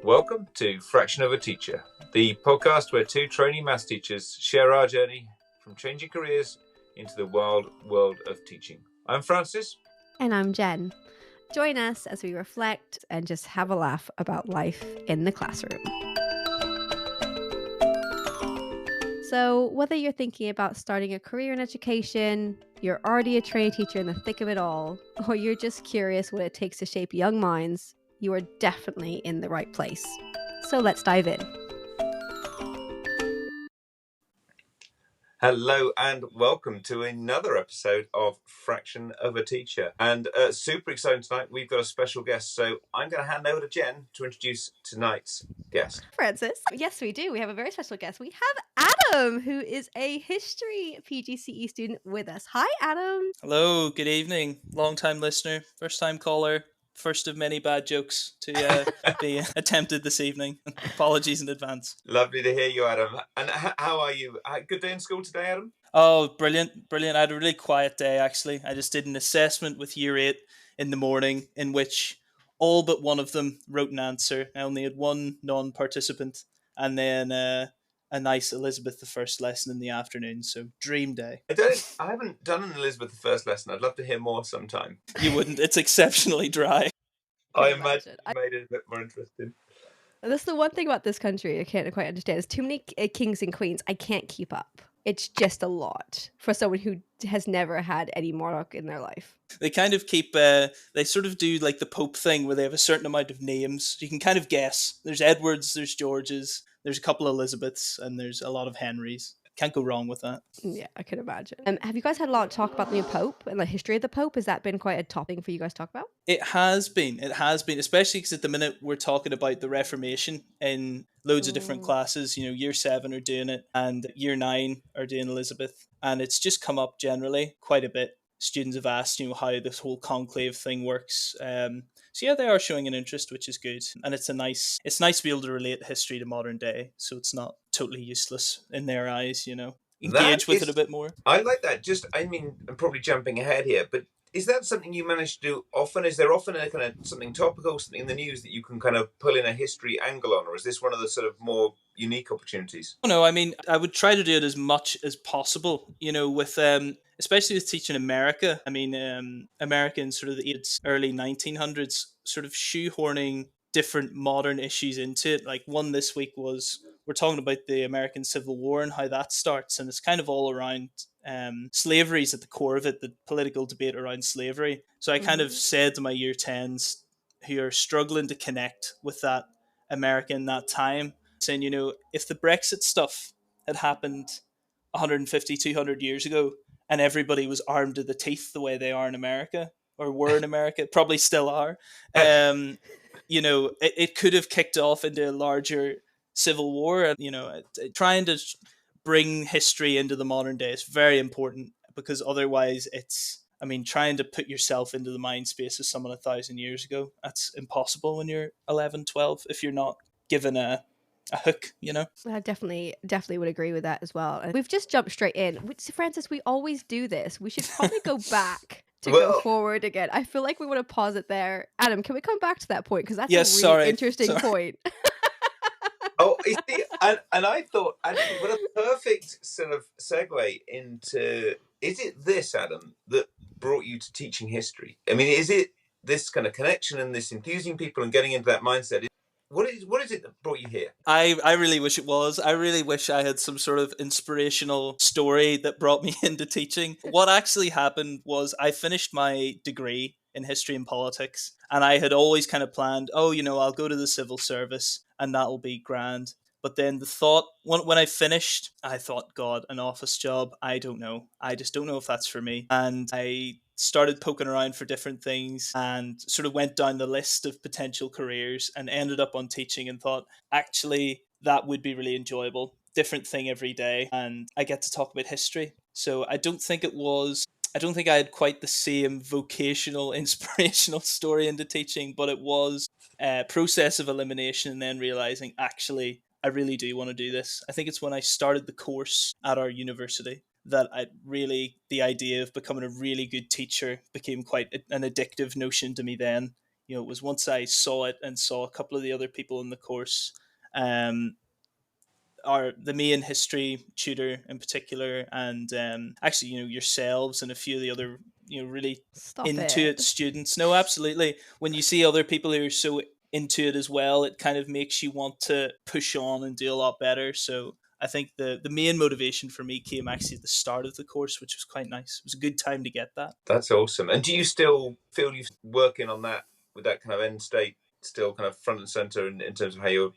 Welcome to Fraction of a Teacher, the podcast where two trainee maths teachers share our journey from changing careers into the wild world of teaching. I'm Francis. And I'm Jen. Join us as we reflect and just have a laugh about life in the classroom. So, whether you're thinking about starting a career in education, you're already a trainee teacher in the thick of it all, or you're just curious what it takes to shape young minds, you are definitely in the right place. So let's dive in. Hello and welcome to another episode of Fraction of a Teacher. And super exciting tonight, we've got a special guest. So I'm going to hand over to Jen to introduce tonight's guest. Francis. Yes, we do. We have a very special guest. We have Adam, who is a history PGCE student with us. Hi, Adam. Hello, good evening. Long-time listener, first-time caller, first of many bad jokes to be attempted this evening. Apologies in advance. Lovely to hear you, Adam. And how are you? Good day in school today, Adam? Oh, brilliant. I had a really quiet day, actually. I just did an assessment with Year 8 in the morning in which all but one of them wrote an answer. I only had one non-participant and then a nice Elizabeth I lesson in the afternoon. So dream day. I haven't done an Elizabeth I lesson. I'd love to hear more sometime. You wouldn't. It's exceptionally dry. I imagine it made it a bit more interesting. That's the one thing about this country I can't quite understand. There's too many kings and queens. I can't keep up. It's just a lot for someone who has never had any monarch in their life. They kind of keep, they sort of do like the Pope thing where they have a certain amount of names. You can kind of guess. There's Edwards, there's Georges, there's a couple of Elizabeths, and there's a lot of Henrys. Can't go wrong with that. Yeah, I can imagine. Have you guys had a lot of talk about the new Pope and the history of the Pope? Has that been quite a topic for you guys to talk about? It has been, especially because at the minute we're talking about the Reformation in loads of different classes. You know, Year 7 are doing it and Year 9 are doing Elizabeth. And it's just come up generally quite a bit. Students have asked, how this whole conclave thing works. So yeah, they are showing an interest, which is good. And it's nice to be able to relate history to modern day. So it's not totally useless in their eyes, Engage with it a bit more. I like that. I'm probably jumping ahead here, but is that something you manage to do often? Is there often a kind of something topical, something in the news that you can kind of pull in a history angle on, or is this one of the sort of more unique opportunities? No, I would try to do it as much as possible, with especially with teaching America. America in sort of the early 1900s, sort of shoehorning different modern issues into it. Like one this week was, we're talking about the American Civil War and how that starts, and it's kind of all around slavery is at the core of it, the political debate around slavery. So I kind of said to my Year 10s who are struggling to connect with that America in that time, saying, if the Brexit stuff had happened 150, 200 years ago and everybody was armed to the teeth the way they are in America, or were in America, probably still are, it could have kicked off into a larger civil war. And, trying to bring history into the modern day is very important, because otherwise trying to put yourself into the mind space of someone 1,000 years ago, that's impossible when you're 11, 12, if you're not given a hook, I definitely would agree with that as well. And we've just jumped straight in. Francis, we always do this. We should probably go back to go forward again. I feel like we want to pause it there. Adam, can we come back to that point? Because that's a really interesting point. Oh, you see, and I thought, actually, what a perfect sort of segue into, is it this, Adam, that brought you to teaching history? Is it this kind of connection and this enthusing people and getting into that mindset? What is it that brought you here? I really wish it was. I really wish I had some sort of inspirational story that brought me into teaching. What actually happened was I finished my degree in history and politics, and I had always kind of planned, I'll go to the civil service and that'll be grand. But then the thought, when I finished, I thought, God, an office job, I don't know. I just don't know if that's for me. And I started poking around for different things and sort of went down the list of potential careers and ended up on teaching, and thought, actually, that would be really enjoyable. Different thing every day. And I get to talk about history. So I don't think I had quite the same vocational, inspirational story into teaching, but it was a process of elimination and then realizing, actually, I really do want to do this. I think it's when I started the course at our university that the idea of becoming a really good teacher became quite an addictive notion to me then. It was once I saw it and saw a couple of the other people in the course, um, are the main history tutor in particular, and actually, yourselves and a few of the other, really Stop into it it. students. No, absolutely. When you see other people who are so into it as well, it kind of makes you want to push on and do a lot better. So I think the main motivation for me came actually at the start of the course, which was quite nice. It was a good time to get that. That's awesome. And do you still feel you're working on that with that kind of end state still kind of front and center in terms of how you're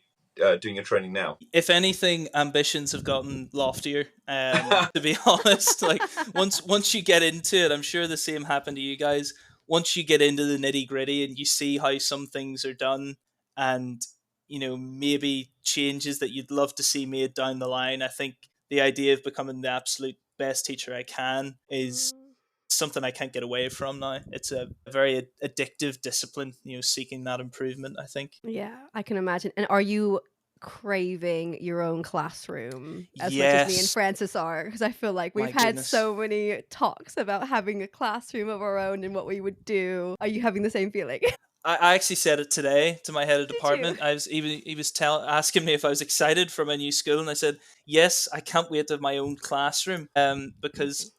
doing your training now? If anything, ambitions have gotten loftier. To be honest, like once you get into it, I'm sure the same happened to you guys. Once you get into the nitty gritty and you see how some things are done, and maybe changes that you'd love to see made down the line, I think the idea of becoming the absolute best teacher I can is Mm, something I can't get away from now. It's a very addictive discipline, seeking that improvement, I think. yeah, I can imagine. And are you craving your own classroom as much as me and Yes. Francis are? Because I feel like My we've had goodness. so many talks about having a classroom of our own and what we would do. Are you having the same feeling? I actually said it today to my head of Did you? department. I was even he was asking me if I was excited for my new school, and I said yes. I can't wait to have my own classroom. Me too. Because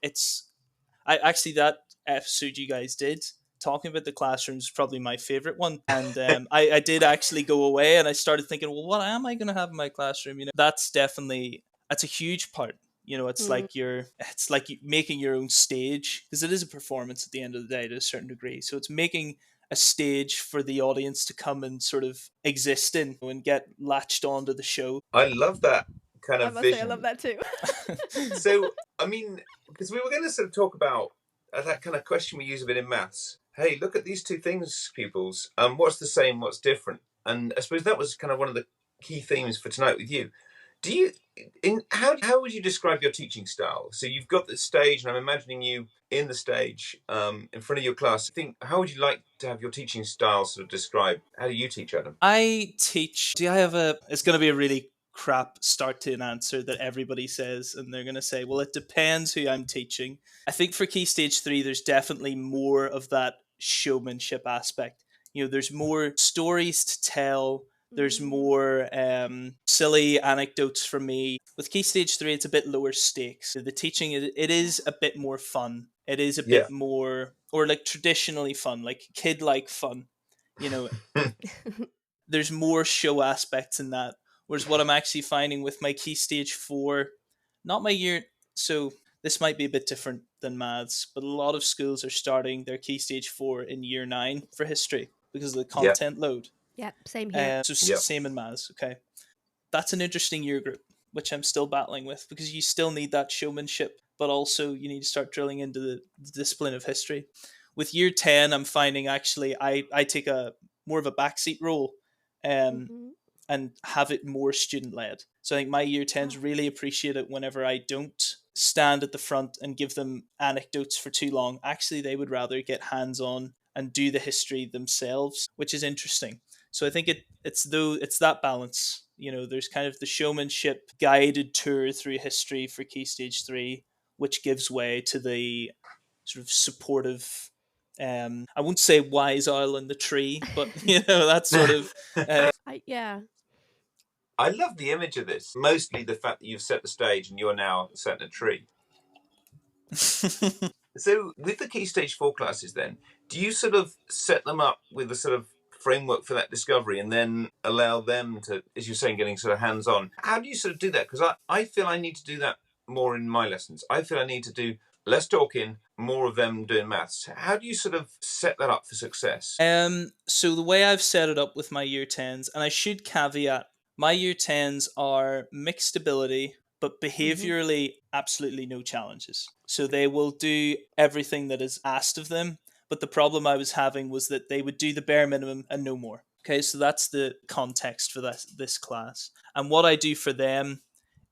I actually, that episode you guys did talking about the classroom is probably my favorite one, and I did actually go away and I started thinking, well, what am I going to have in my classroom? That's a huge part. Mm, It's like making your own stage, because it is a performance at the end of the day to a certain degree. So it's making a stage for the audience to come and sort of exist in and get latched onto the show. I love that kind I of must say, I love vision. that too. So, I mean, because we were going to sort of talk about that kind of question we use a bit in maths. Hey, look at these two things, pupils. What's the same? What's different? And I suppose that was kind of one of the key themes for tonight with you. Do you, how would you describe your teaching style? So you've got the stage, and I'm imagining you in the stage, in front of your class. How would you like to have your teaching style sort of described? How do you teach, Adam? I teach. Do I have a? It's going to be a really crap start to an answer that everybody says, and they're going to say, "Well, it depends who I'm teaching." I think for Key Stage 3, there's definitely more of that showmanship aspect. There's more stories to tell. There's Mm, more silly anecdotes from me. With Key Stage 3, it's a bit lower stakes. The teaching, it yeah. is a bit more fun. It is a Yeah. bit more, or like traditionally fun, like kid like fun. You know, there's more show aspects in that. Whereas what I'm actually finding with my Key Stage 4, not my year, so this might be a bit different than maths, but a lot of schools are starting their Key Stage 4 in year 9 for history because of the Yeah. content load. Yep, same here. So Yeah. same in maths, okay. That's an interesting year group, which I'm still battling with, because you still need that showmanship, but also you need to start drilling into the discipline of history. With year 10, I'm finding actually I take a more of a backseat role, um, Hmm. and have it more student led. So I think my year 10s Oh, really appreciate it whenever I don't stand at the front and give them anecdotes for too long. Actually, they would rather get hands on and do the history themselves, which is interesting. So I think it's that balance. There's kind of the showmanship guided tour through history for Key Stage 3, which gives way to the sort of supportive, I won't say wise owl in the tree, but that sort of yeah. I love the image of this. Mostly the fact that you've set the stage and you're now set in a tree. So with the Key Stage 4 classes then, do you sort of set them up with a sort of framework for that discovery and then allow them to, as you're saying, getting sort of hands-on? How do you sort of do that? Because I feel I need to do that more in my lessons. I feel I need to do less talking, more of them doing maths. How do you sort of set that up for success? So the way I've set it up with my year 10s, and I should caveat, my year 10s are mixed ability, but Hmm. behaviorally absolutely no challenges. So they will do everything that is asked of them. But the problem I was having was that they would do the bare minimum and no more. Okay, so that's the context for this class. And what I do for them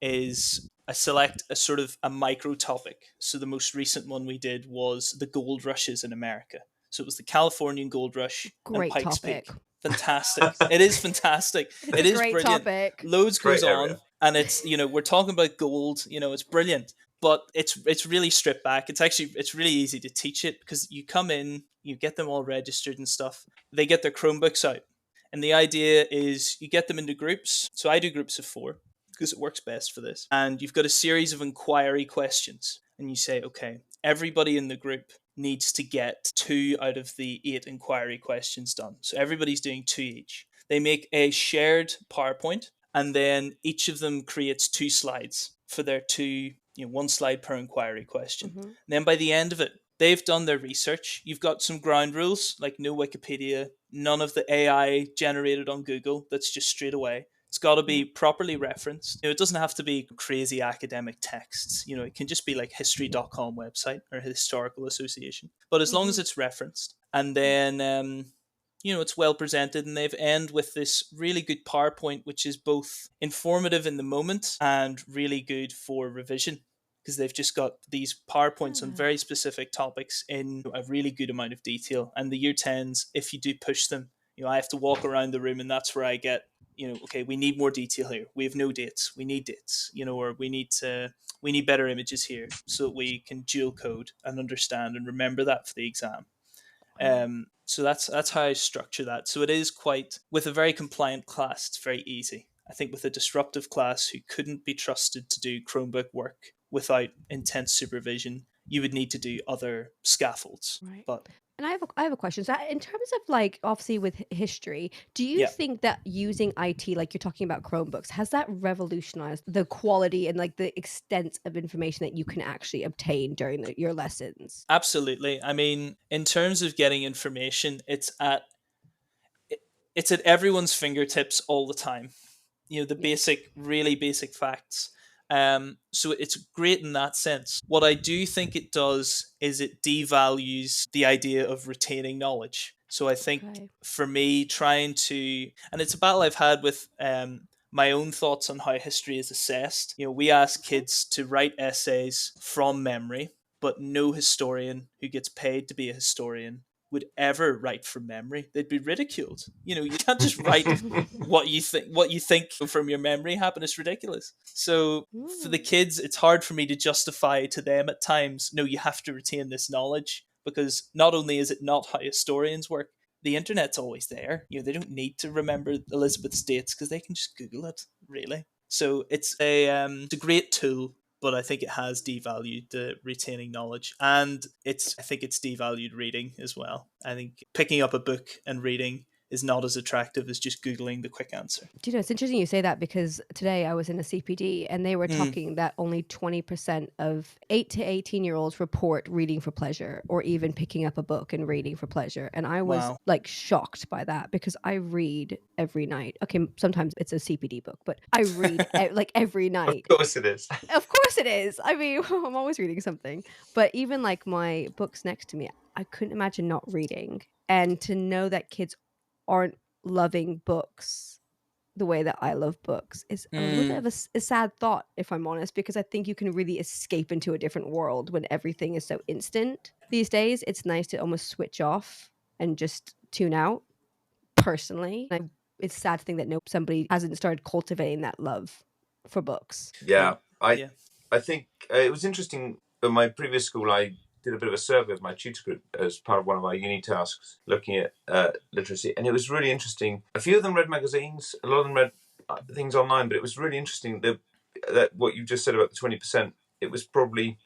is I select a sort of a micro topic. So the most recent one we did was the gold rushes in America. So it was the Californian gold rush and Great Pikes topic. Peak. Fantastic. It is fantastic. It's a It is great brilliant. topic. Loads Great goes area. on, and it's, we're talking about gold, it's brilliant. but it's really stripped back. It's really easy to teach it because you come in, you get them all registered and stuff. They get their Chromebooks out, and the idea is you get them into groups. So I do groups of 4 because it works best for this. And you've got a series of inquiry questions, and you say, okay, everybody in the group needs to get 2 out of the 8 inquiry questions done. So everybody's doing 2 each. They make a shared PowerPoint, and then each of them creates 2 slides for their 2, 1 slide per inquiry question. Mm-hmm. And then by the end of it, they've done their research. You've got some ground rules, like no Wikipedia, none of the AI generated on Google that's just straight away. It's got to be properly referenced. It doesn't have to be crazy academic texts. It can just be like history.com website or historical association. But as long as it's referenced, and then it's well presented, and they've end with this really good PowerPoint, which is both informative in the moment and really good for revision, because they've just got these PowerPoints on very specific topics in a really good amount of detail. And the year 10s, if you do push them, I have to walk around the room, and that's where I get, okay, we need more detail here. We have no dates. We need dates, or we need better images here so that we can dual code and understand and remember that for the exam. So that's how I structure that. So it is quite, with a very compliant class, it's very easy. I think with a disruptive class who couldn't be trusted to do Chromebook work without intense supervision, you would need to do other scaffolds. Right. But And I have a question. So in terms of like, obviously with history, do you think that using IT, like you're talking about Chromebooks, has that revolutionized the quality and like the extent of information that you can actually obtain during your lessons? Absolutely. I mean, in terms of getting information, it's at everyone's fingertips all the time. The basic, really basic facts. So it's great in that sense. What I do think it does is it devalues the idea of retaining knowledge. So I think for me, trying to, and it's a battle I've had with my own thoughts on how history is assessed. We ask kids to write essays from memory, but no historian who gets paid to be a historian would ever write from memory. They'd be ridiculed. You can't just write what you think from your memory. Happen ridiculous. So for the kids, it's hard for me to justify to them at times, no, you have to retain this knowledge, because not only is it not how historians work, the internet's always there. They don't need to remember Elizabeth's dates because they can just Google it, really. So it's a great tool, but I think it has devalued the retaining knowledge, and I think it's devalued reading as well. I think picking up a book and reading is not as attractive as just Googling the quick answer. Do you know, it's interesting you say that, because today I was in a CPD and they were talking that only 20% of 8 to 18-year-olds report reading for pleasure, or even picking up a book and reading for pleasure. And I was like shocked by that, because I read every night. Okay, sometimes it's a CPD book, but I read like every night. Of course it is. Of course it is. I mean, I'm always reading something. But even like my books next to me, I couldn't imagine not reading. And to know that kids aren't loving books the way that I love books is a little bit of a sad thought, if I'm honest, because I think you can really escape into a different world when everything is so instant these days. It's nice to almost switch off and just tune out. Personally, it's sad to think that somebody hasn't started cultivating that love for books. I think it was interesting. At my previous school, I did a bit of a survey of my tutor group as part of one of our uni tasks, looking at literacy, and it was really interesting. A few of them read magazines, a lot of them read things online, but it was really interesting that what you just said about the 20%, it was probably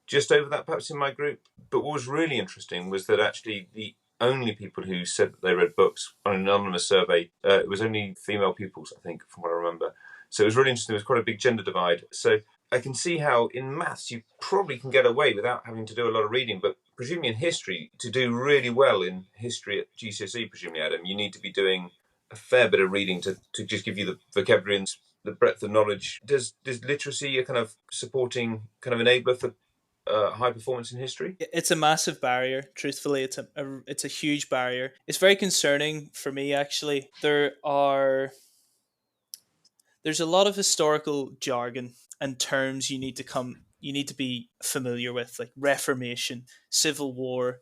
just over that perhaps in my group. But what was really interesting was that actually the only people who said that they read books on an anonymous survey, it was only female pupils, I think, from what I remember. So it was really interesting. There was quite a big gender divide. So I can see how in maths you probably can get away without having to do a lot of reading, but presumably in history, to do really well in history at GCSE, presumably, Adam, you need to be doing a fair bit of reading to just give you the vocabulary and the breadth of knowledge. Does literacy a kind of supporting kind of enabler for high performance in history? It's a massive barrier. Truthfully, it's a huge barrier. It's very concerning for me, actually. There's a lot of historical jargon and terms you need to be familiar with, like Reformation, Civil War,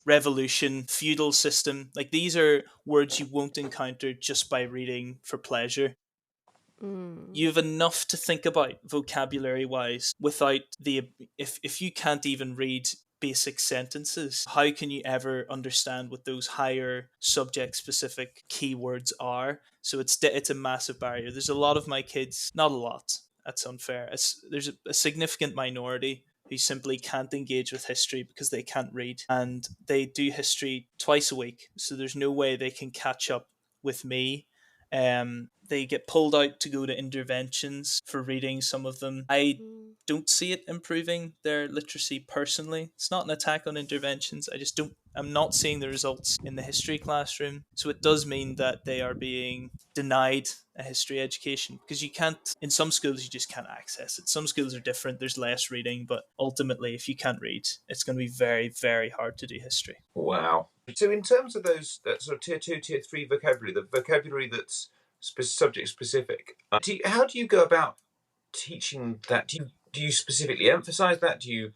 revolution, feudal system. Like, these are words you won't encounter just by reading for pleasure. You have enough to think about vocabulary wise without the if you can't even read basic sentences, how can you ever understand what those higher subject specific keywords are? So it's a massive barrier. There's a lot of my kids, not a lot, that's unfair. There's a significant minority who simply can't engage with history because they can't read, and they do history twice a week, so there's no way they can catch up with me. They get pulled out to go to interventions for reading, some of them. I don't see it improving their literacy personally. It's not an attack on interventions. I'm not seeing the results in the history classroom. So it does mean that they are being denied a history education, because you can't, in some schools, you just can't access it. Some schools are different. There's less reading, but ultimately, if you can't read, it's going to be very, very hard to do history. Wow. So in terms of those, that sort of tier 2, tier 3 vocabulary, the vocabulary that's subject specific, how do you go about teaching that? Do you specifically emphasize that? Do you,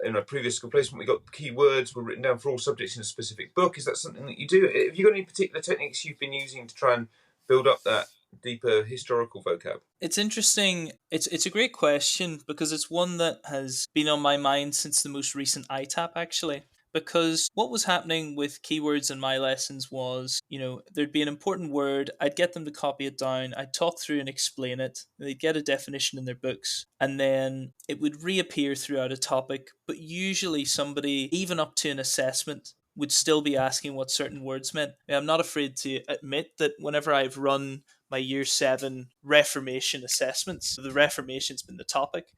in a previous school placement, we got keywords were written down for all subjects in a specific book. Is that something that you do? Have you got any particular techniques you've been using to try and build up that deeper historical vocab? It's interesting. It's a great question, because it's one that has been on my mind since the most recent ITAP, actually. Because what was happening with keywords in my lessons was, there'd be an important word, I'd get them to copy it down, I'd talk through and explain it, they'd get a definition in their books, and then it would reappear throughout a topic, but usually somebody, even up to an assessment, would still be asking what certain words meant. I'm not afraid to admit that whenever I've run my year 7 Reformation assessments, the Reformation's been the topic,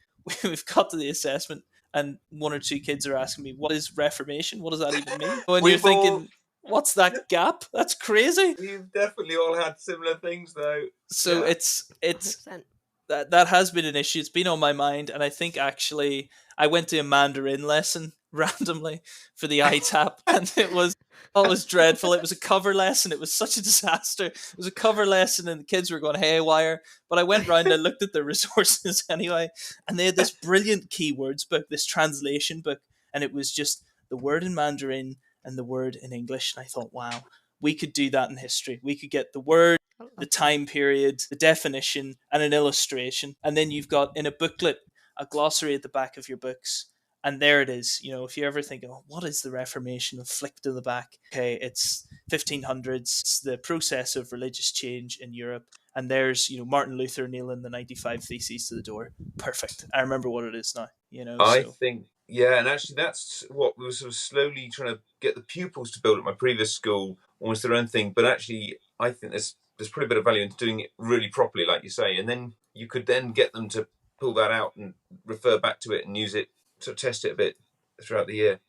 we've got to the assessment, and one or two kids are asking me, what is Reformation? What does that even mean? When you're thinking, what's that gap? That's crazy. We've definitely all had similar things, though. So Yeah. it's 100%. that has been an issue. It's been on my mind, and I think actually I went to a Mandarin lesson randomly for the ITAP, and it was dreadful. It was a cover lesson. It was such a disaster. It was a cover lesson, and the kids were going haywire. But I went round and looked at the resources anyway, and they had this brilliant keywords book, this translation book, and it was just the word in Mandarin and the word in English. And I thought, wow, we could do that in history. We could get the word, the time period, the definition, and an illustration. And then you've got, in a booklet, a glossary at the back of your books. And there it is. If you ever think, oh, what is the Reformation? And flick to the back. Okay, it's 1500s. It's the process of religious change in Europe. And there's, Martin Luther nailing the 95 Theses to the door. Perfect. I remember what it is now. I think, yeah, and actually that's what we were sort of slowly trying to get the pupils to build at my previous school, almost their own thing. But actually, I think there's probably a bit of value in doing it really properly, like you say, and then you could then get them to pull that out and refer back to it and use it to test it a bit throughout the year.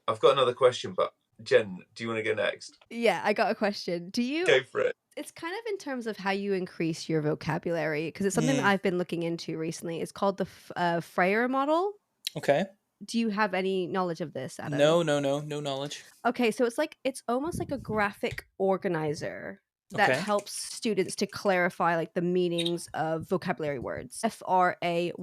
I've got another question, but Jen, do you want to go next? Yeah, I got a question. Do you Go for it. It's kind of in terms of how you increase your vocabulary, because it's something that I've been looking into recently. It's called the Freyer model. Okay. Do you have any knowledge of this, Adam? No knowledge. Okay, so it's almost like a graphic organizer that helps students to clarify like the meanings of vocabulary words. FRAYER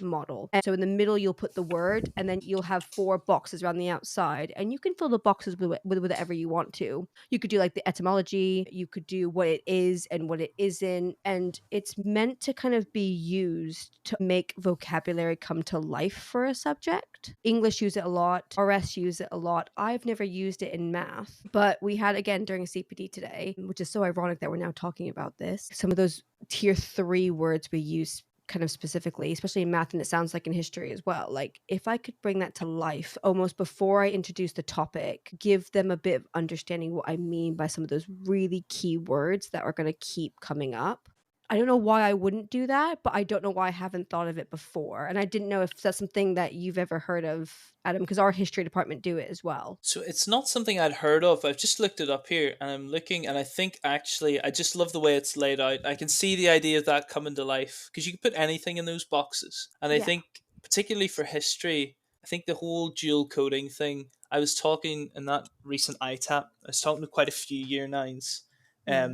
model. And so in the middle you'll put the word, and then you'll have 4 boxes around the outside, and you can fill the boxes with whatever you want to. You could do like the etymology, you could do what it is and what it isn't, and it's meant to kind of be used to make vocabulary come to life for a subject. English use it a lot, RS use it a lot. I've never used it in math, but we had, again, during a CPD today, which is so ironic that we're now talking about this. Some of those tier 3 words we use kind of specifically, especially in math, and it sounds like in history as well. Like, if I could bring that to life almost before I introduce the topic, give them a bit of understanding what I mean by some of those really key words that are going to keep coming up. I don't know why I wouldn't do that, but I don't know why I haven't thought of it before. And I didn't know if that's something that you've ever heard of, Adam, because our history department do it as well. So it's not something I'd heard of. I've just looked it up here, and I'm looking, and I think actually I just love the way it's laid out. I can see the idea of that coming to life, because you can put anything in those boxes. And I think, particularly for history, I think the whole dual coding thing, I was talking in that recent ITAP, I was talking to quite a few year 9s.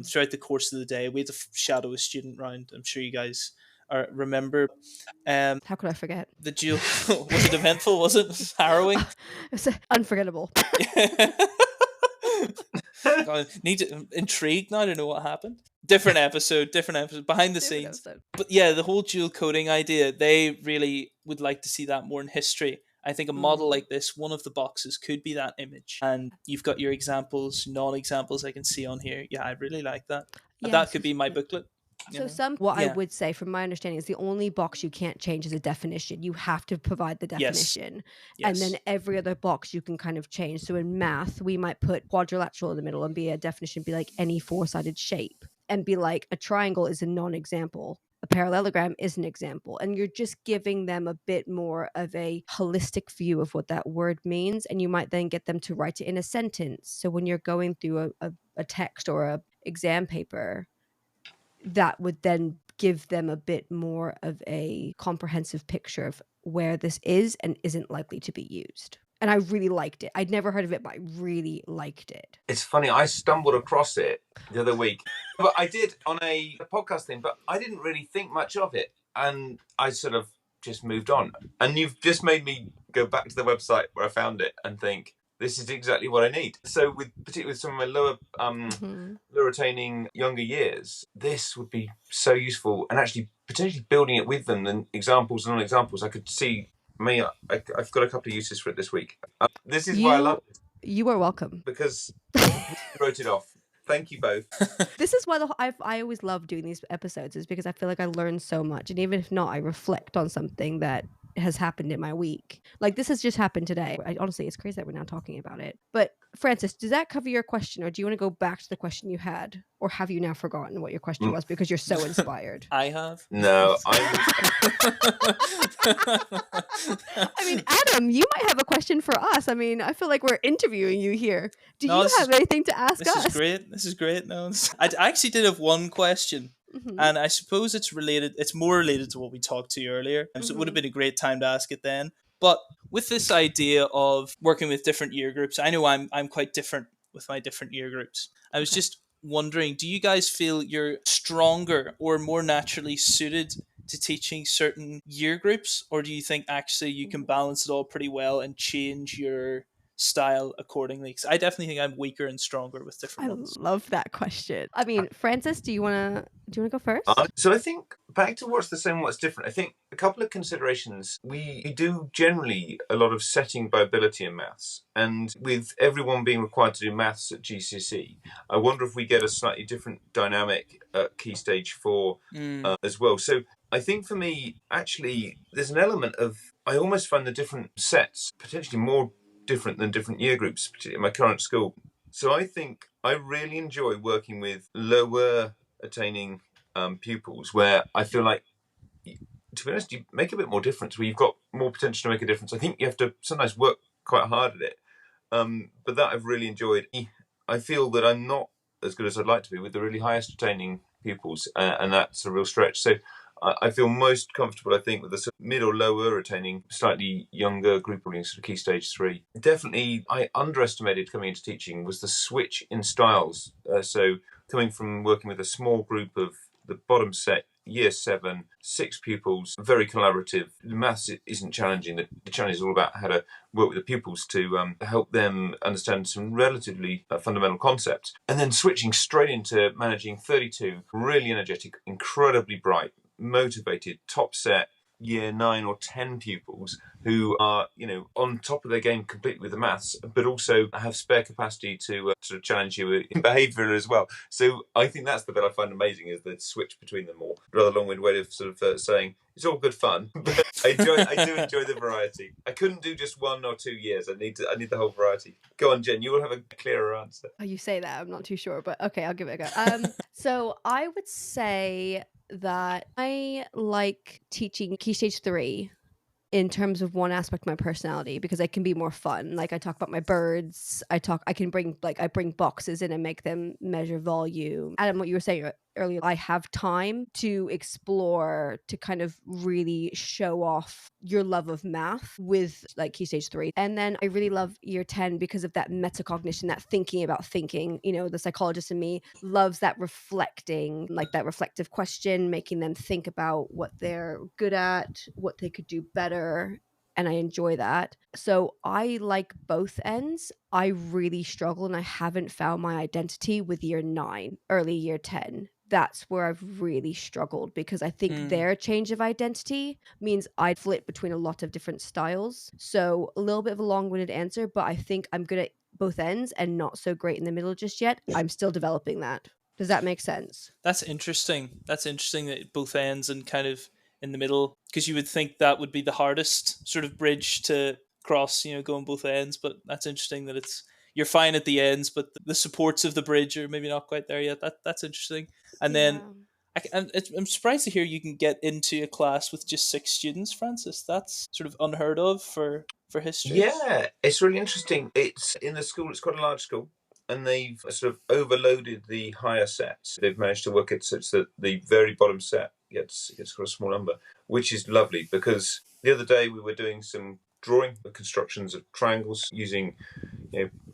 Throughout the course of the day. We had to shadow a student round. I'm sure you guys remember. How could I forget? The dual was it eventful? Was it harrowing? It's unforgettable. God, Need to intrigued now to know what happened. Different episode behind the Different scenes. episode. But yeah, the whole dual coding idea, they really would like to see that more in history. I think a model like this, one of the boxes could be that image. And you've got your examples, non-examples I can see on here. Yeah, I really like that. And Yeah, that could be my booklet. So what I Yeah. would say from my understanding is the only box you can't change is a definition. You have to provide the Yes. definition. Yes. And then every other box you can kind of change. So in math, we might put quadrilateral in the middle and be a definition, be like any four-sided shape, and be like a triangle is a non-example. A parallelogram is an example. And you're just giving them a bit more of a holistic view of what that word means. And you might then get them to write it in a sentence. So when you're going through a text or a exam paper, that would then give them a bit more of a comprehensive picture of where this is and isn't likely to be used. And I really liked it. I'd never heard of it, but I really liked it. It's funny, I stumbled across it the other week. But I did on a podcast thing, but I didn't really think much of it. And I sort of just moved on. And you've just made me go back to the website where I found it and think, this is exactly what I need. So particularly with some of my lower attaining younger years, this would be so useful. And actually potentially building it with them and examples and non-examples. I could see I've got a couple of uses for it this week. This is why I love it. You are welcome. Because I wrote it off. Thank you both. This is why I always love doing these episodes, is because I feel like I learn so much. And even if not, I reflect on something that has happened in my week. Like this has just happened today. Honestly, it's crazy that we're now talking about it. But Francis, does that cover your question, or do you want to go back to the question you had, or have you now forgotten what your question was because you're so inspired? I have. No, I mean, Adam, you might have a question for us. I mean, I feel like we're interviewing you here. Do you have anything to ask us? This is great. No, I actually did have one question. And I suppose it's more related to what we talked to earlier. So it would have been a great time to ask it then. But with this idea of working with different year groups, I know I'm quite different with my different year groups. I was just wondering, do you guys feel you're stronger or more naturally suited to teaching certain year groups? Or do you think actually you can balance it all pretty well and change your style accordingly? Because I definitely think I'm weaker and stronger with different ones. I love that question. I mean, Francis, do you want to go first? So I think back to what's the same, what's different. I think a couple of considerations. We do generally a lot of setting by ability in maths, and with everyone being required to do maths at GCSE, I wonder if we get a slightly different dynamic at Key Stage 4 as well. So I think for me, actually, there's an element of, I almost find the different sets potentially more different than different year groups, particularly in my current school. So I think I really enjoy working with lower attaining pupils, where I feel like, to be honest, you make a bit more difference, where you've got more potential to make a difference. I think you have to sometimes work quite hard at it. But that I've really enjoyed. I feel that I'm not as good as I'd like to be with the really highest attaining pupils, and that's a real stretch. So I feel most comfortable, I think, with the sort of mid or lower attaining, slightly younger group audience, sort of Key Stage 3. Definitely, I underestimated coming into teaching was the switch in styles. So coming from working with a small group of the bottom set, year 7, 6 pupils, very collaborative. The maths isn't challenging. The challenge is all about how to work with the pupils to help them understand some relatively fundamental concepts. And then switching straight into managing 32 really energetic, incredibly bright, motivated, top set year 9 or 10 pupils who are, on top of their game completely with the maths, but also have spare capacity to sort of challenge you in behaviour as well. So I think that's the bit I find amazing, is the switch between them all. Rather long-winded way of sort of saying it's all good fun, but I do enjoy the variety. I couldn't do just 1 or 2 years. I need the whole variety. Go on, Jen. You will have a clearer answer. Oh, you say that. I'm not too sure, but okay, I'll give it a go. So I would say that I like teaching Key Stage 3 in terms of one aspect of my personality, because I can be more fun. Like I talk about my birds. I bring boxes in and make them measure volume. Adam, what you were saying earlier, I have time to explore, to kind of really show off your love of math with like Key Stage 3. And then I really love year 10 because of that metacognition, that thinking about thinking. The psychologist in me loves that reflecting, like that reflective question, making them think about what they're good at, what they could do better. and I enjoy that. So I like both ends. I really struggle and I haven't found my identity with year 9, early year 10. That's where I've really struggled because I think their change of identity means I'd flip between a lot of different styles. So a little bit of a long-winded answer, but I think I'm good at both ends and not so great in the middle just yet. I'm still developing that. Does that make sense? That's interesting. That's interesting that both ends and kind of in the middle, because you would think that would be the hardest sort of bridge to cross, going both ends. But that's interesting that you're fine at the ends, but the supports of the bridge are maybe not quite there yet. That's interesting. And then Yeah. I'm surprised to hear you can get into a class with just 6 students, Francis. That's sort of unheard of for history. Yeah, it's really interesting. It's in the school, it's quite a large school, and they've sort of overloaded the higher sets. They've managed to work it such that the very bottom set gets quite a small number, which is lovely because the other day we were doing some drawing constructions of triangles using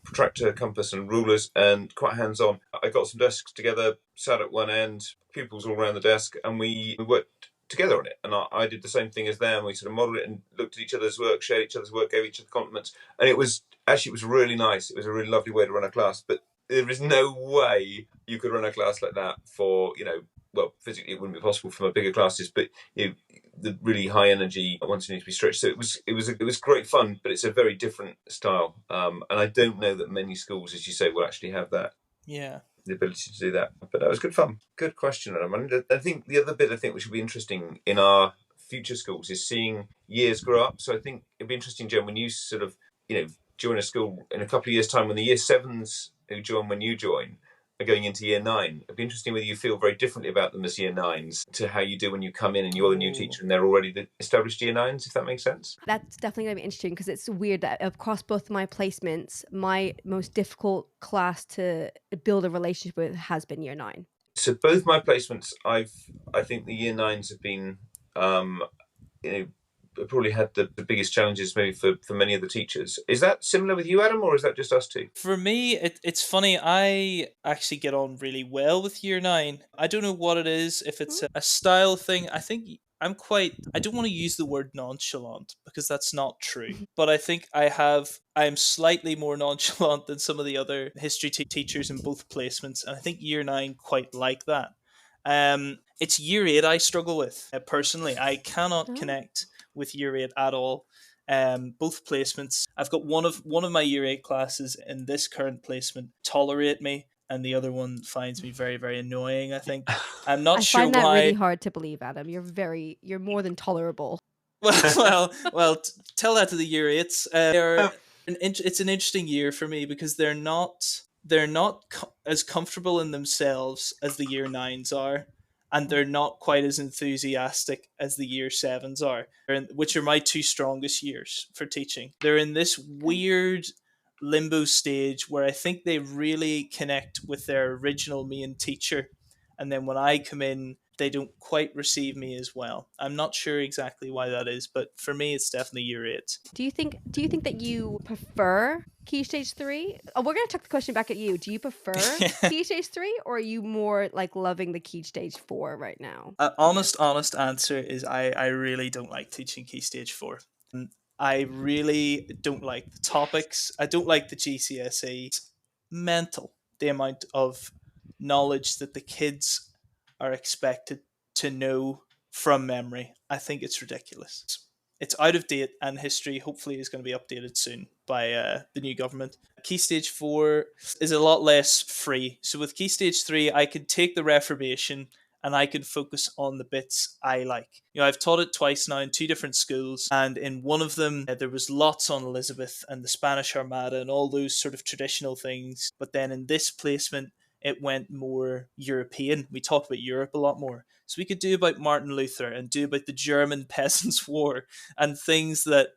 protractor, compass, and rulers, and quite hands-on. I got some desks together, sat at one end, pupils all around the desk, and we worked together on it. And I did the same thing as them. We sort of modelled it and looked at each other's work, shared each other's work, gave each other compliments, and it was really nice. It was a really lovely way to run a class. But there is no way you could run a class like that for well, physically it wouldn't be possible from a bigger classes, but the really high energy ones need to be stretched. So it was great fun, but it's a very different style. And I don't know that many schools, as you say, will actually have that. Yeah. The ability to do that. But that was good fun. Good question, Adam. And I think the other bit which will be interesting in our future schools is seeing years grow up. So I think it'd be interesting, Jen, when you sort of, join a school in a couple of years' time, when the year 7s who join when you join are going into year 9. It'd be interesting whether you feel very differently about them as year 9s to how you do when you come in and you're the new teacher and they're already the established year 9s, if that makes sense. That's definitely going to be interesting because it's weird that across both my placements, my most difficult class to build a relationship with has been year 9. So both my placements, I think the year 9s have been, probably had the biggest challenges maybe for many of the teachers. Is that similar with you, Adam, or is that just us two? For me, it's funny. I actually get on really well with year 9. I don't know what it is, if it's a style thing. I think I don't want to use the word nonchalant because that's not true. But I think I'm slightly more nonchalant than some of the other history teachers in both placements. And I think year 9 quite like that. It's year 8 I struggle with. Personally, I cannot connect with year 8 at all. Both placements, I've got one of my year 8 classes in this current placement tolerate me, and the other one finds me very, very annoying. I think I'm not sure why. I find that really hard to believe, Adam. You're more than tolerable. Well, tell that to the year 8s. It's an interesting year for me because they're not as comfortable in themselves as the year 9s are, and they're not quite as enthusiastic as the year 7s are, which are my 2 strongest years for teaching. They're in this weird limbo stage where I think they really connect with their original main teacher, and then when I come in, they don't quite receive me as well. I'm not sure exactly why that is, but for me, it's definitely year 8. Do you think that you prefer Key Stage 3? Oh, we're going to chuck the question back at you. Do you prefer Key Stage 3, or are you more like loving the Key Stage 4 right now? Honest answer is I really don't like teaching Key Stage 4. I really don't like the topics. I don't like the GCSE. It's mental, the amount of knowledge that the kids are expected to know from memory. I think it's ridiculous. It's out of date, and history hopefully is going to be updated soon by the new government. Key Stage 4 is a lot less free. So with Key Stage 3, I could take the reformation and I can focus on the bits I like. I've taught it twice now in 2 different schools, and in one of them there was lots on Elizabeth and the Spanish Armada and all those sort of traditional things. But then in this placement, it went more European. We talked about Europe a lot more. So we could do about Martin Luther and do about the German Peasants' War and things that,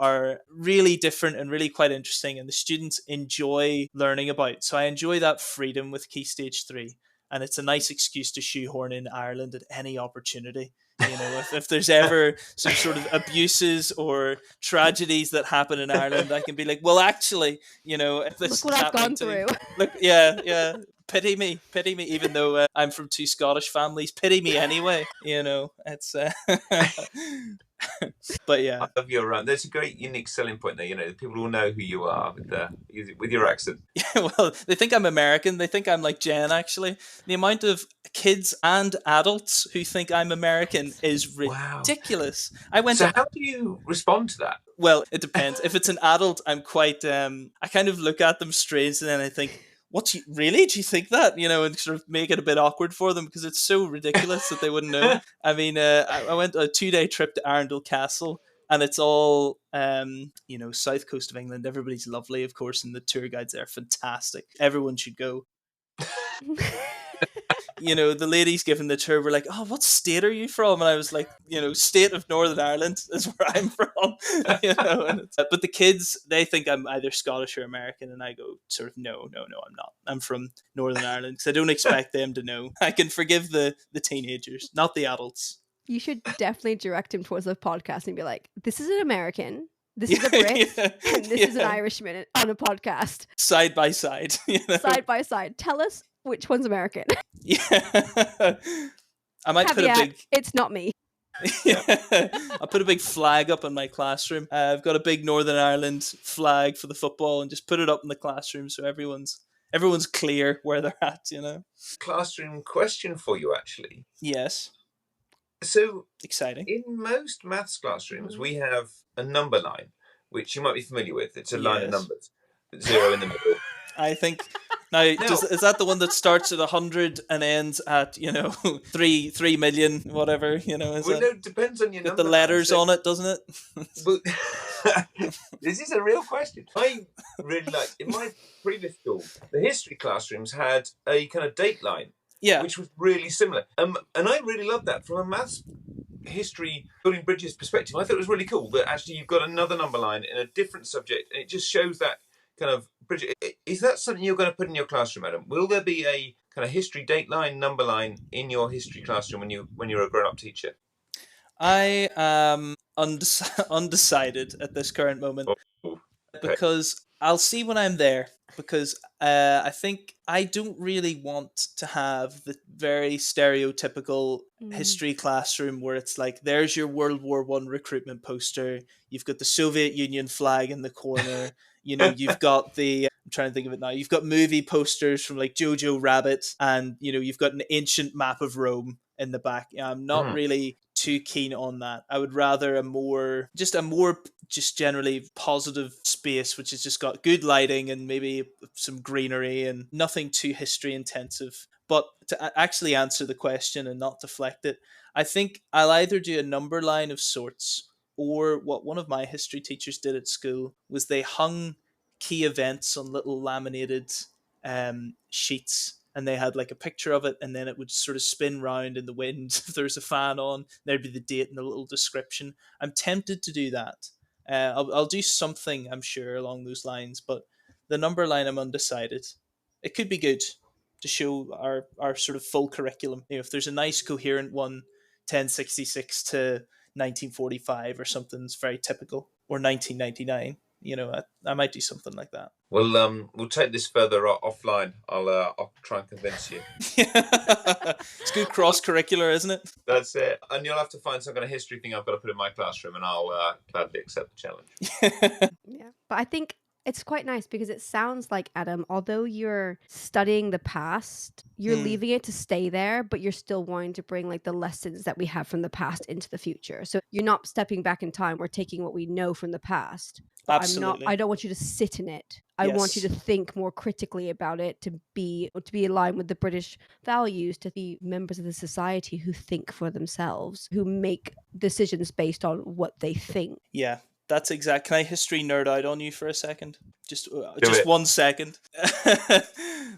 are really different and really quite interesting, and the students enjoy learning about. So I enjoy that freedom with Key Stage 3. And it's a nice excuse to shoehorn in Ireland at any opportunity. If there's ever some sort of abuses or tragedies that happen in Ireland, I can be like, well, actually, if this look what I've gone through. Look, yeah. Pity me, even though I'm from 2 Scottish families. Pity me anyway, it's... But yeah, I love your There's a great unique selling point there. You know, people will know who you are with your accent. well, they think I'm American. They think I'm like Jen, actually. The amount of kids and adults who think I'm American is Wow. ridiculous. I went So to how do you respond to that? Well, it depends. If it's an adult, I'm quite. I kind of look at them strange, and then I think, "What? Really? Do you think that?" And sort of make it a bit awkward for them because it's so ridiculous that they wouldn't know. I mean, I went a 2-day trip to Arundel Castle, and it's all, south coast of England. Everybody's lovely, of course, and the tour guides are fantastic. Everyone should go. The ladies giving the tour were like, "Oh, what state are you from?" And I was like, "State of Northern Ireland is where I'm from." But the kids, they think I'm either Scottish or American, and I go sort of, no, I'm not. I'm from Northern Ireland because I don't expect them to know. I can forgive the teenagers, not the adults. You should definitely direct him towards the podcast and be like, "This is an American, this is a Brit, and this is an Irishman on a podcast, side by side, side by side. Tell us which one's American." Yeah. I might put a big. It's not me. I'll put a big flag up in my classroom. I've got a big Northern Ireland flag for the football, and just put it up in the classroom so everyone's clear where they're at. Classroom question for you, actually. Yes. So exciting. In most maths classrooms, we have a number line, which you might be familiar with. It's a line of numbers, 0 in the middle. I think. Now, is that the one that starts at 100 and ends at 3 million, whatever? It depends on your number. The letters on it, doesn't it? But this is a real question. I really like in my previous school, the history classrooms had a kind of date line, which was really similar, and I really loved that from a maths history building bridges perspective. I thought it was really cool that actually you've got another number line in a different subject, and it just shows that kind of bridge. Is that something you're going to put in your classroom, Adam? Will there be a kind of history date line, number line in your history classroom when you're a grown-up teacher? I am undecided at this current moment. Okay. Because I'll see when I'm there. Because I think I don't really want to have the very stereotypical history classroom where it's like, there's your World War I recruitment poster, you've got the Soviet Union flag in the corner, you've got I'm trying to think of it now, you've got movie posters from like Jojo Rabbit, and you've got an ancient map of Rome in the back. I'm not really too keen on that. I would rather a more generally positive space, which has just got good lighting and maybe some greenery and nothing too history intensive. But to actually answer the question and not deflect it, I think I'll either do a number line of sorts, or what one of my history teachers did at school was they hung key events on little laminated sheets, and they had like a picture of it, and then it would sort of spin round in the wind. If there's a fan on, there'd be the date and a little description. I'm tempted to do that. I'll do something, I'm sure, along those lines, but the number line, I'm undecided. It could be good to show our sort of full curriculum. If there's a nice coherent one, 1066 to 1945 or something that's very typical, or 1999, I might do something like that. Well, we'll take this further offline. I'll try and convince you. It's good cross-curricular, isn't it? That's it. And you'll have to find some kind of history thing I've got to put in my classroom, and I'll gladly accept the challenge. Yeah, but I think it's quite nice because it sounds like, Adam, although you're studying the past, you're leaving it to stay there, but you're still wanting to bring like the lessons that we have from the past into the future. So you're not stepping back in time. We're taking what we know from the past. Absolutely. I don't want you to sit in it. I want you to think more critically about it, to be aligned with the British values, to be members of the society who think for themselves, who make decisions based on what they think. Yeah. That's exact. Can I history nerd out on you for a second? Just 1 second.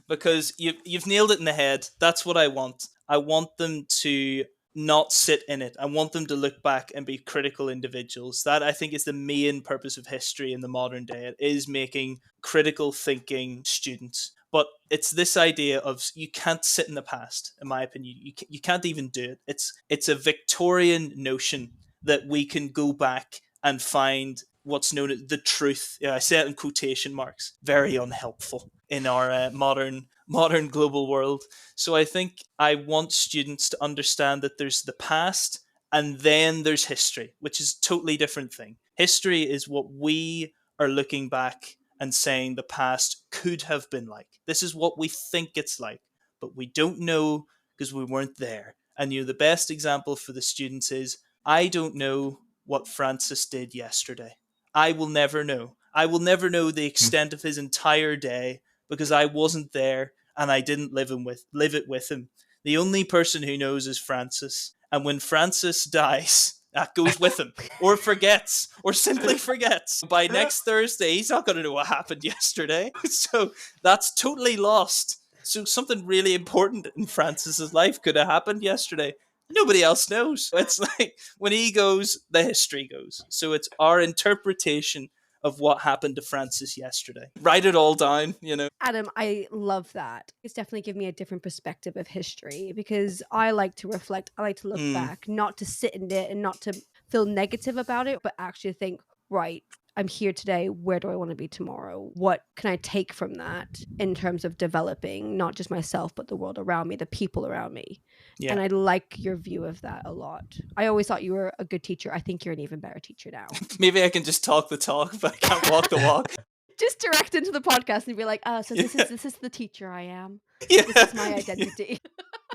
Because you've nailed it in the head. That's what I want. I want them to not sit in it. I want them to look back and be critical individuals. That, I think, is the main purpose of history in the modern day. It is making critical thinking students. But it's this idea of you can't sit in the past, in my opinion. You can't even do it. It's a Victorian notion that we can go back and find what's known as the truth. I say it in quotation marks. Very unhelpful in our modern global world. So I think I want students to understand that there's the past And then there's history, which is a totally different thing. History is what we are looking back and saying the past could have been like. This is what we think it's like, but we don't know because we weren't there. And the best example for the students is, I don't know what Francis did yesterday. I will never know. I will never know the extent of his entire day because I wasn't there and I didn't live it with him. The only person who knows is Francis. And when Francis dies, that goes with him, or forgets, or simply forgets. By next Thursday, he's not going to know what happened yesterday. So that's totally lost. So something really important in Francis's life could have happened yesterday. Nobody else knows. It's like when he goes, the history goes. So it's our interpretation of what happened to Francis yesterday. Write it all down. Adam, I love that. It's definitely given me a different perspective of history because I like to reflect, I like to look back, not to sit in it and not to feel negative about it, but actually think, right, I'm here today. Where do I want to be tomorrow? What can I take from that in terms of developing not just myself, but the world around me, the people around me? Yeah. And I like your view of that a lot. I always thought you were a good teacher. I think you're an even better teacher now. Maybe I can just talk the talk, but I can't walk the walk. Just direct into the podcast and be like, so this is the teacher I am. Yeah. This is my identity.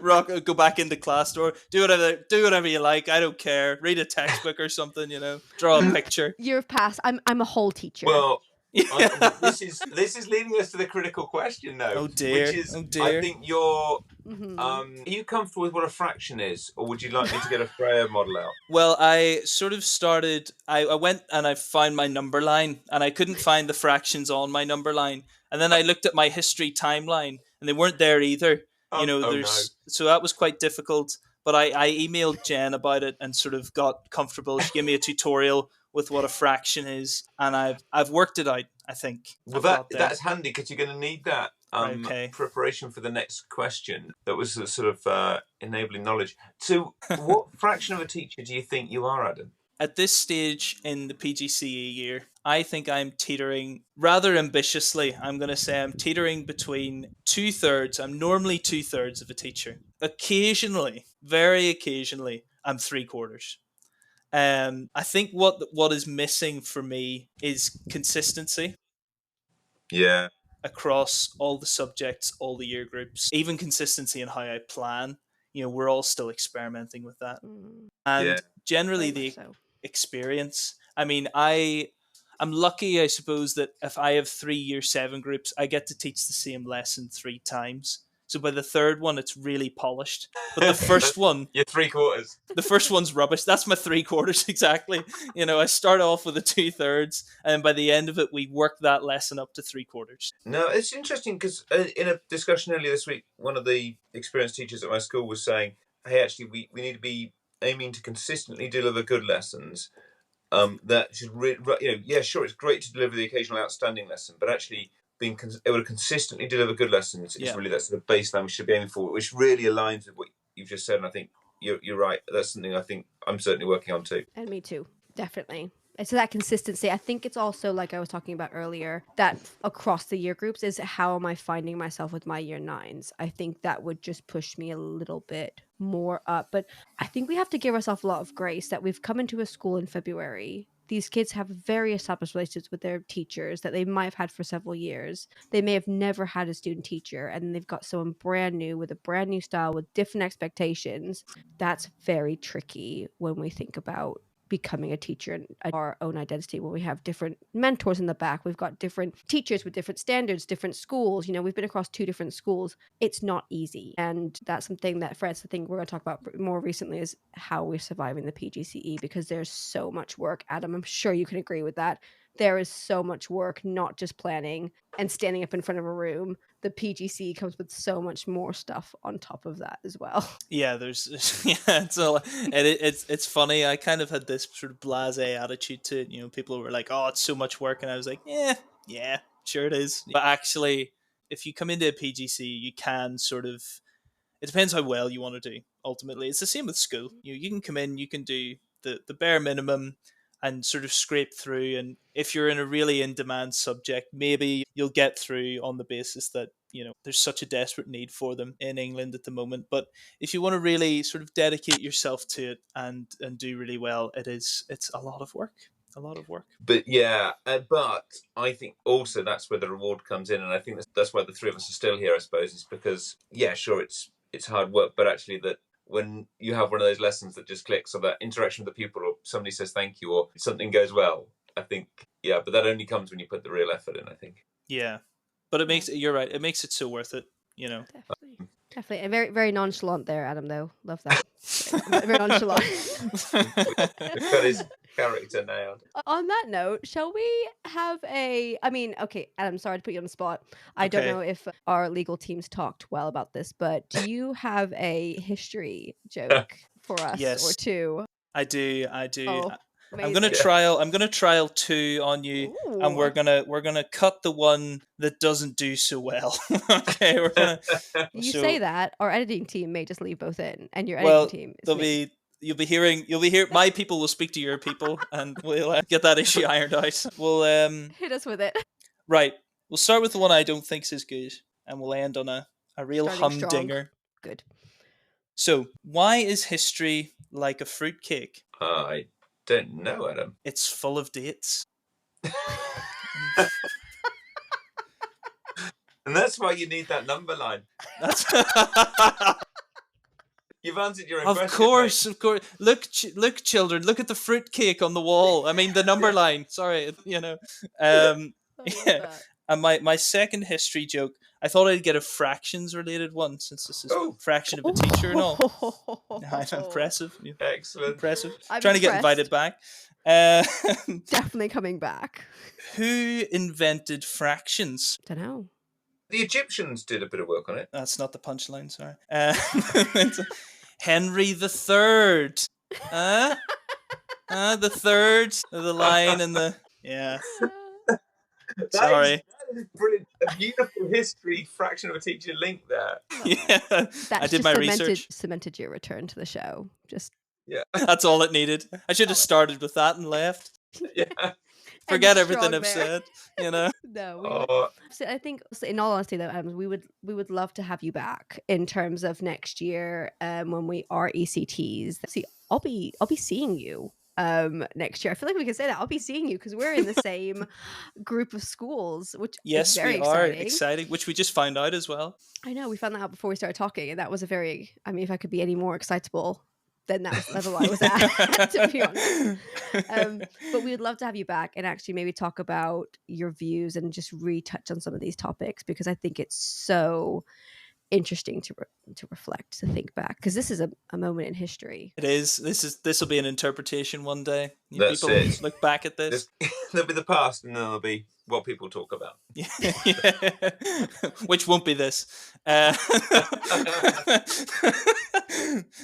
Go back into class door. Do whatever you like. I don't care. Read a textbook or something. Draw a picture. Year of past. I'm a whole teacher. Well, this is leading us to the critical question, though. Oh dear. Which is, oh dear. I think you're. Are you comfortable with what a fraction is, or would you like me to get a Freya model out? Well, I sort of started. I went and I found my number line, and I couldn't find the fractions on my number line. And then I looked at my history timeline, and they weren't there either. So that was quite difficult. But I emailed Jen about it and sort of got comfortable. She gave me a tutorial with what a fraction is, and I've worked it out. I think. Well, that's handy because you're going to need that preparation for the next question. That was a sort of enabling knowledge. So, what fraction of a teacher do you think you are, Adam? At this stage in the PGCE year, I think I'm teetering rather ambitiously. I'm going to say I'm teetering between 2/3. I'm normally 2/3 of a teacher. Occasionally, very occasionally, I'm 3/4. I think what is missing for me is consistency. Yeah. Across all the subjects, all the year groups, even consistency in how I plan. We're all still experimenting with that. And generally the experience. I mean, I'm lucky, I suppose, that if I have 3 year 7 groups, I get to teach the same lesson 3 times. So by the third one, it's really polished. But the first one... You're 3/4. The first one's rubbish. That's my 3/4 exactly. I start off with a 2/3, and by the end of it, we work that lesson up to 3/4. No, it's interesting because in a discussion earlier this week, one of the experienced teachers at my school was saying, hey, actually, we need to be aiming to consistently deliver good lessons. That should sure, it's great to deliver the occasional outstanding lesson, but actually being able to consistently deliver good lessons is really that sort of baseline we should be aiming for, which really aligns with what you've just said. And I think you're right. That's something I think I'm certainly working on too. And me too, definitely. So that consistency, I think it's also like I was talking about earlier, that across the year groups is how am I finding myself with my year 9s? I think that would just push me a little bit more up. But I think we have to give ourselves a lot of grace that we've come into a school in February. These kids have very established relationships with their teachers that they might have had for several years. They may have never had a student teacher, and they've got someone brand new with a brand new style with different expectations. That's very tricky when we think about becoming a teacher and our own identity, when we have different mentors in the back. We've got different teachers with different standards, different schools. We've been across 2 different schools. It's not easy. And that's something that, Fred, I think we're going to talk about more recently, is how we're surviving the PGCE, because there's so much work. Adam, I'm sure you can agree with that. There is so much work, not just planning and standing up in front of a room. The PGCE comes with so much more stuff on top of that as well. Yeah, it's funny. I kind of had this sort of blasé attitude to it. People were like, "Oh, it's so much work," and I was like, "Yeah, sure it is." But actually, if you come into a PGCE, you can sort of. It depends how well you want to do. Ultimately, it's the same with school. You can come in, you can do the bare minimum, and sort of scrape through. And if you're in a really in-demand subject, maybe you'll get through on the basis that, there's such a desperate need for them in England at the moment. But if you want to really sort of dedicate yourself to it and do really well, it's a lot of work. A lot of work. But yeah, but I think also that's where the reward comes in, and I think that's why the three of us are still here, I suppose, is because, yeah, sure, it's hard work, but actually that when you have one of those lessons that just clicks, or that interaction with the pupil, or somebody says thank you, or something goes well, I think, yeah, but that only comes when you put the real effort in, I think. Yeah, but you're right, it makes it so worth it, Definitely. And very, very nonchalant there, Adam, though. Love that. Very nonchalant. We've got his character nailed. On that note, shall we have okay, Adam, sorry to put you on the spot. I don't know if our legal teams talked well about this, but do you have a history joke for us? Yes. Or two? I do. Oh, I'm gonna trial two on you. Ooh. And we're gonna cut the one that doesn't do so well. Okay, we're gonna. You say that our editing team may just leave both in, and your editing team. You'll be hearing. My people will speak to your people, and we'll get that issue ironed out. We'll hit us with it. Right. We'll start with the one I don't think is good, and we'll end on a real humdinger. Good. So, why is history like a fruitcake? I don't know, Adam. It's full of dates. And that's why you need that number line. You've answered your own question. Of course. Look, children, look at the fruitcake on the wall. I mean, the number line. Sorry, Yeah. And my second history joke, I thought I'd get a fractions related one, since this is fraction of a teacher and all. I'm impressive. Excellent. Impressive. I'm trying to get invited back. Definitely coming back. Who invented fractions? Don't know. The Egyptians did a bit of work on it. That's not the punchline, sorry. Henry the Third. The third, the line and the... Yeah. Sorry. That is brilliant. A beautiful history fraction of a teacher link there. Yeah. I did my research. Cemented your return to the show. Yeah. That's all it needed. I should have started with that and left. Yeah. Forget everything I've said, No, I think, in all honesty, though, we would love to have you back in terms of next year, when we are ECTs. See, I'll be seeing you next year. I feel like we can say that I'll be seeing you because we're in the same group of schools, which is very exciting, which we just found out as well. I know, we found that out before we started talking, and that was if I could be any more excitable, then that was the level I was at, to be honest. But we would love to have you back and actually maybe talk about your views and just retouch on some of these topics, because I think it's so interesting to reflect, to think back, because this is a moment in history. It is. This will be an interpretation one day. That's people it. Look back at this. There'll be the past, and then there'll be what people talk about. Yeah. Which won't be this.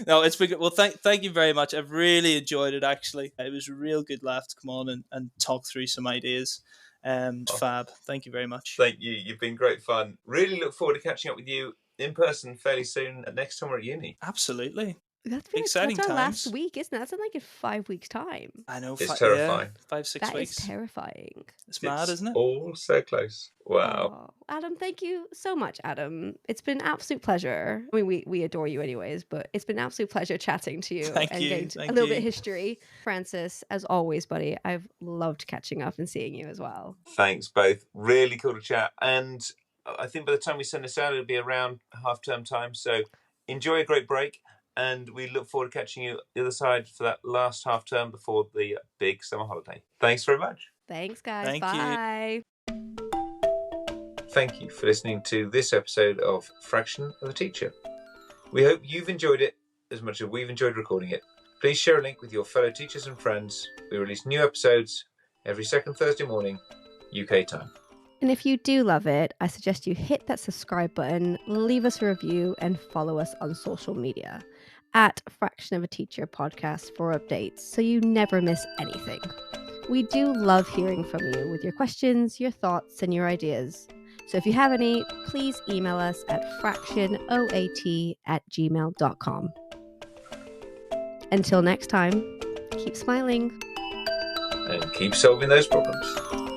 No, it's been good. Well, thank you very much. I've really enjoyed it, actually. It was a real good laugh to come on and talk through some ideas. Fab. Thank you very much. Thank you. You've been great fun. Really look forward to catching up with you in person fairly soon, next time we're at uni. Absolutely. That's exciting that's our times. last week, isn't it? That's in like in 5 weeks' time. I know. It's terrifying. 5-6 That weeks. is terrifying. It's mad, isn't it? All so close. Wow. Oh, Adam, thank you so much, Adam. It's been an absolute pleasure. I mean, we adore you anyways, but it's been an absolute pleasure chatting to you getting a little bit of history. Francis, as always, buddy, I've loved catching up and seeing you as well. Thanks, both. Really cool to chat. And I think by the time we send this out, it'll be around half-term time. So enjoy a great break. And we look forward to catching you the other side for that last half term before the big summer holiday. Thanks very much. Thanks, guys. Thank Bye. Thank you for listening to this episode of Fraction of a Teacher. We hope you've enjoyed it as much as we've enjoyed recording it. Please share a link with your fellow teachers and friends. We release new episodes every second Thursday morning, UK time. And if you do love it, I suggest you hit that subscribe button, leave us a review, and follow us on social media at Fraction of a Teacher Podcast for updates, so you never miss anything. We do love hearing from you with your questions, your thoughts, and your ideas. So if you have any, please email us at fractionoat@gmail.com. Until next time, keep smiling. and keep solving those problems.